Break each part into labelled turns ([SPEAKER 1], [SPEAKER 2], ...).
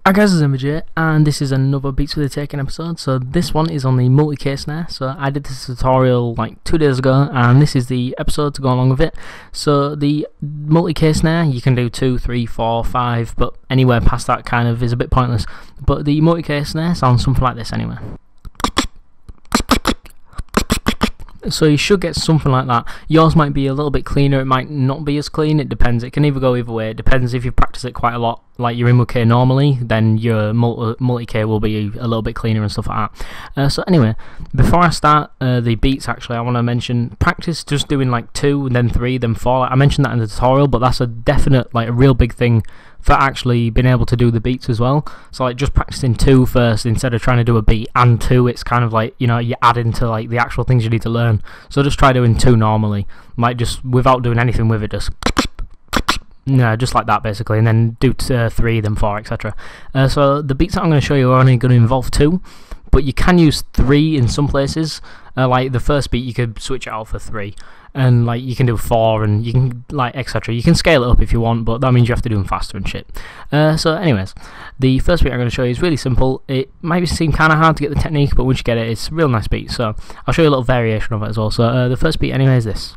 [SPEAKER 1] Hi guys, it's MultiverseJack, and this is another Beats with a Taken episode. So this one is on the multi-case snare. So I did this tutorial like 2 days ago, and this is the episode to go along with it. So the multi-case snare, you can do 2, 3, 4, 5, but anywhere past that kind of is a bit pointless. But the multi-case snare sounds something like this anyway. So you should get something like that. Yours might be a little bit cleaner, it might not be as clean, it depends. It can either go either way. It depends if you practice it quite a lot, like you're in with K normally, then your multi-K will be a little bit cleaner and stuff like that. So anyway, before I start the beats, actually I want to mention practice just doing like 2 and then 3 then 4. Like I mentioned that in the tutorial, but that's a definite, like a real big thing for actually being able to do the beats as well. So like just practicing 2 first instead of trying to do a beat and 2, it's kind of like, you know, you add into like the actual things you need to learn. So just try doing 2 normally, like just without doing anything with it, just no, just like that basically, and then do 3, then 4, etc. So the beats that I'm going to show you are only going to involve 2, but you can use 3 in some places. Like the first beat you could switch it out for 3, and like you can do 4, and you can like etc. You can scale it up if you want, but that means you have to do them faster and shit. So anyways, the first beat I'm going to show you is really simple. It might seem kind of hard to get the technique, but once you get it, it's a real nice beat. So I'll show you a little variation of it as well. So the first beat anyway is this.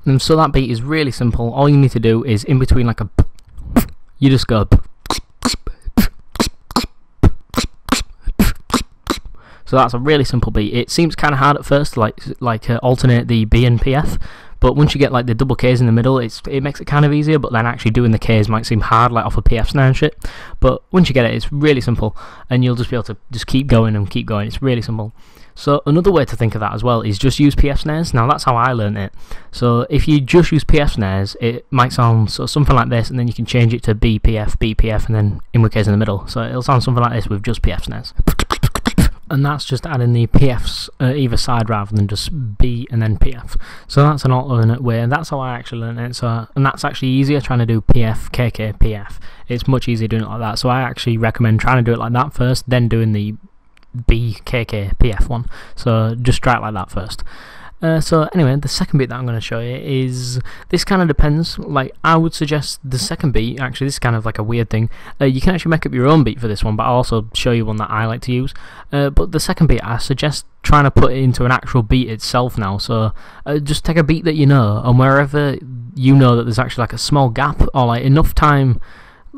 [SPEAKER 1] And so that beat is really simple. All you need to do is in between like a you just go. So that's a really simple beat. It seems kind of hard at first to like alternate the B and PF, but once you get like the double Ks in the middle, it makes it kind of easier. But then actually doing the Ks might seem hard, like off a PF snare and shit. But once you get it, it's really simple, and you'll just be able to just keep going and keep going. It's really simple. So another way to think of that as well is just use PF snares. Now that's how I learned it. So if you just use PF snares, it might sound something like this, and then you can change it to BPF, BPF, and then in Ks in the middle. So it'll sound something like this with just PF snares. And that's just adding the PFs either side rather than just B and then PF. So that's an alternate way, and that's how I actually learned it. So, and that's actually easier trying to do PF, KK, PF. It's much easier doing it like that. So I actually recommend trying to do it like that first, then doing the B, KK, PF one. So just try it like that first. So anyway, the second beat that I'm going to show you is, this kind of depends. Like I would suggest the second beat, actually this is kind of like a weird thing, you can actually make up your own beat for this one, but I'll also show you one that I like to use. But the second beat, I suggest trying to put it into an actual beat itself now. So just take a beat that you know, and wherever you know that there's actually like a small gap or like enough time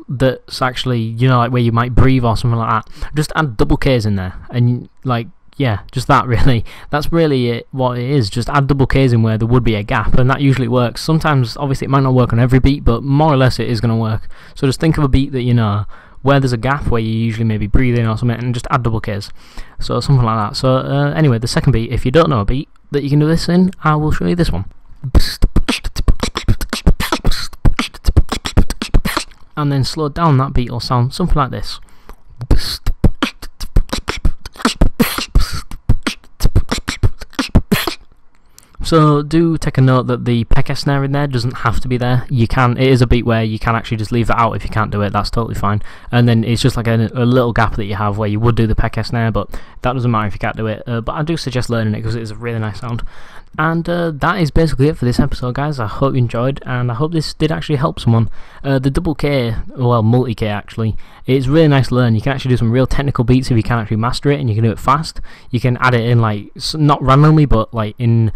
[SPEAKER 1] that's actually, you know, like where you might breathe or something like that, just add double Ks in there, and like, yeah, just that really. That's really what it is. Just add double Ks in where there would be a gap, and that usually works. Sometimes, obviously, it might not work on every beat, but more or less it is going to work. So just think of a beat that you know, where there's a gap where you usually maybe breathe in or something, and just add double Ks. So something like that. So anyway, the second beat, if you don't know a beat that you can do this in, I will show you this one. And then slowed down, that beat will sound something like this. So do take a note that the peck snare in there doesn't have to be there. You can, it is a beat where you can actually just leave that out if you can't do it. That's totally fine. And then it's just like a little gap that you have where you would do the peck snare, but that doesn't matter if you can't do it. But I do suggest learning it because it is a really nice sound. And that is basically it for this episode, guys. I hope you enjoyed, and I hope this did actually help someone. The double K, well, multi-K actually, it's really nice to learn. You can actually do some real technical beats if you can actually master it, and you can do it fast. You can add it in like, not randomly, but like in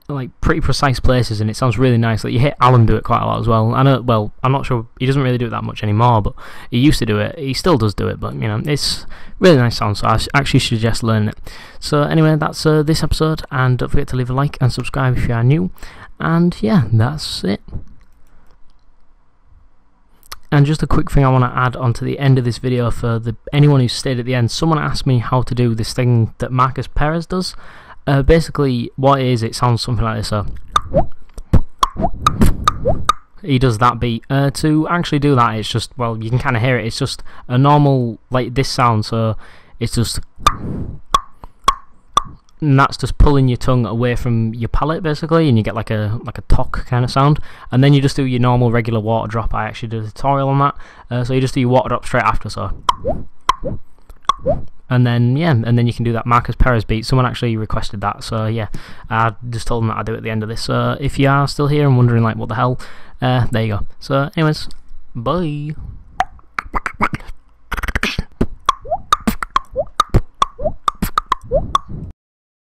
[SPEAKER 1] like pretty precise places, and it sounds really nice. Like you hear Alan do it quite a lot as well. I know, well, I'm not sure, he doesn't really do it that much anymore, but he used to do it. He still does do it, but you know, it's really nice sound, so I actually suggest learning it. So anyway, that's this episode, and don't forget to leave a like and subscribe if you are new, and yeah, that's it. And just a quick thing I want to add onto the end of this video for anyone who stayed at the end. Someone asked me how to do this thing that Marcus Perez does. Basically what it is, it sounds something like this. So he does that beat. To actually do that, it's just, well, you can kind of hear it, it's just a normal, like this sound, so it's just, and that's just pulling your tongue away from your palate basically, and you get like a talk kind of sound, and then you just do your normal regular water drop. I actually did a tutorial on that. So you just do your water drop straight after, so, and then yeah, and then you can do that Marcus Perez beat. Someone actually requested that, so yeah, I just told them that I'd do it at the end of this. So if you are still here and wondering like what the hell, there you go. So anyways, Bye.